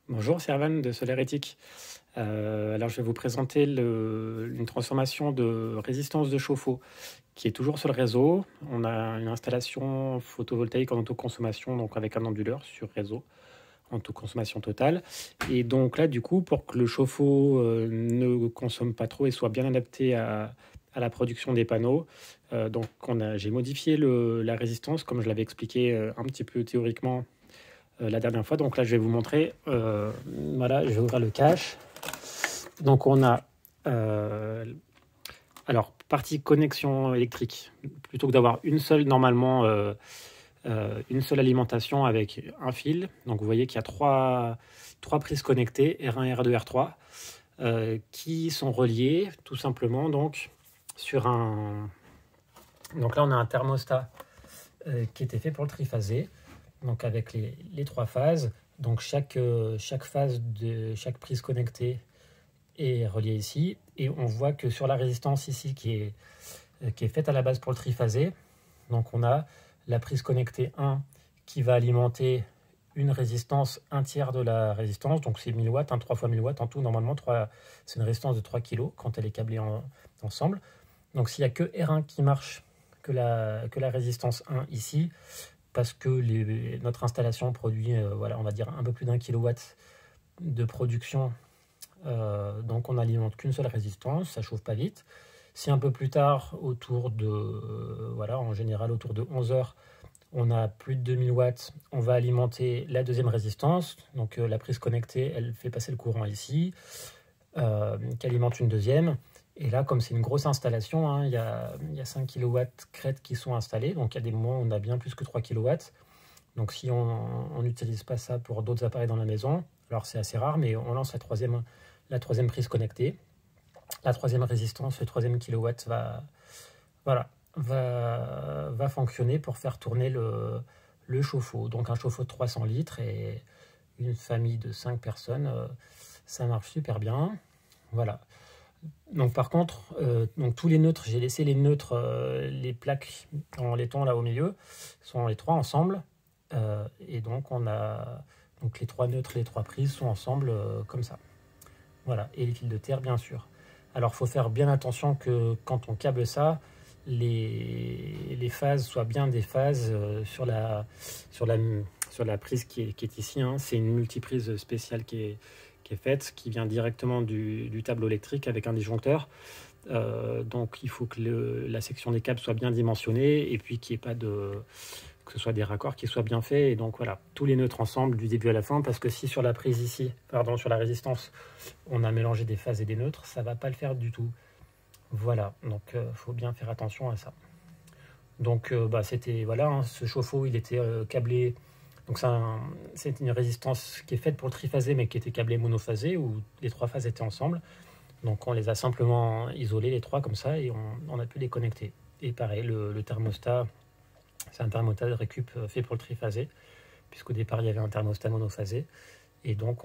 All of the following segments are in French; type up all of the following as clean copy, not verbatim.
Bonjour, c'est Erwan de Solarétique. Alors, je vais vous présenter une transformation de résistance de chauffe-eau qui est toujours sur le réseau. On a une installation photovoltaïque en autoconsommation, donc avec un onduleur sur réseau, en autoconsommation totale. Et donc là, du coup, pour que le chauffe-eau ne consomme pas trop et soit bien adapté à la production des panneaux, donc j'ai modifié la résistance, comme je l'avais expliqué un petit peu théoriquement la dernière fois. Donc là, je vais vous montrer. Voilà, je vais ouvrir le cache. Donc on a alors partie connexion électrique. Plutôt que d'avoir une seule, normalement, une seule alimentation avec un fil. Donc vous voyez qu'il y a trois prises connectées, R1, R2, R3, qui sont reliées tout simplement donc sur un. Donc là, on a un thermostat qui était fait pour le triphasé. Donc avec les trois phases. Donc chaque phase de chaque prise connectée est reliée ici. Et on voit que sur la résistance ici qui est faite à la base pour le triphasé, donc on a la prise connectée 1 qui va alimenter une résistance, un tiers de la résistance, donc c'est 1000 watts, 3 fois 1000 watts en tout, normalement c'est une résistance de 3 kg quand elle est câblée ensemble. Donc s'il n'y a que R1 qui marche, que la résistance 1 ici, parce que notre installation produit, voilà, on va dire un peu plus d'1 kilowatt de production, donc on n'alimente qu'une seule résistance, ça chauffe pas vite. Si un peu plus tard, autour de, voilà, en général autour de 11 heures, on a plus de 2000 watts, on va alimenter la deuxième résistance, donc la prise connectée, elle fait passer le courant ici, qui alimente une deuxième. Et là, comme c'est une grosse installation, hein, il y a 5 kW crêtes qui sont installées. Donc il y a des moments où on a bien plus que 3 kW. Donc si on n'utilise pas ça pour d'autres appareils dans la maison, alors c'est assez rare, mais on lance la troisième prise connectée. La troisième résistance, le troisième kilowatt va fonctionner pour faire tourner le chauffe-eau. Donc un chauffe-eau de 300 litres et une famille de 5 personnes, ça marche super bien. Voilà. Donc par contre, donc tous les neutres, j'ai laissé les neutres, les plaques en laiton là au milieu, sont les trois ensemble. Et donc on a donc les trois neutres, les trois prises sont ensemble comme ça. Voilà, et les fils de terre bien sûr. Alors il faut faire bien attention que quand on câble ça, les phases soient bien des phases sur la prise qui est ici. Hein. C'est une multiprise spéciale qui est faite, qui vient directement du tableau électrique avec un disjoncteur. Donc il faut que la section des câbles soit bien dimensionnée et puis qu'il n'y ait pas que ce soit des raccords qui soient bien faits. Et donc voilà, tous les neutres ensemble du début à la fin, parce que si sur la prise ici, pardon, sur la résistance, on a mélangé des phases et des neutres, ça ne va pas le faire du tout. Voilà, donc faut bien faire attention à ça. Donc c'était, voilà, hein, ce chauffe-eau, il était câblé. Donc c'est une résistance qui est faite pour le triphasé, mais qui était câblée monophasé, où les trois phases étaient ensemble. Donc on les a simplement isolés, les trois, comme ça, et on a pu les connecter. Et pareil, le thermostat, c'est un thermostat de récup fait pour le triphasé, puisqu'au départ, il y avait un thermostat monophasé. Et donc,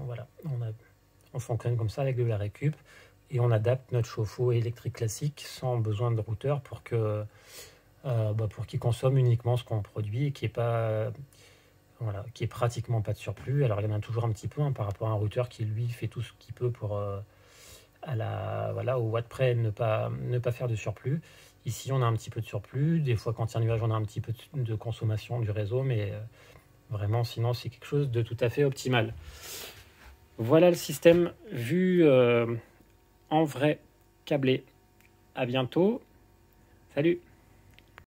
voilà, on fonctionne comme ça avec de la récup, et on adapte notre chauffe-eau électrique classique sans besoin de routeur pour qu'il consomme uniquement ce qu'on produit et qu'il n'y ait pas... Voilà, qui est pratiquement pas de surplus. Alors il y en a toujours un petit peu hein, par rapport à un routeur qui lui fait tout ce qu'il peut pour au watt près ne pas faire de surplus. Ici on a un petit peu de surplus, des fois quand il y a un nuage on a un petit peu de consommation du réseau, mais vraiment sinon c'est quelque chose de tout à fait optimal. Voilà le système vu en vrai câblé. À bientôt. Salut.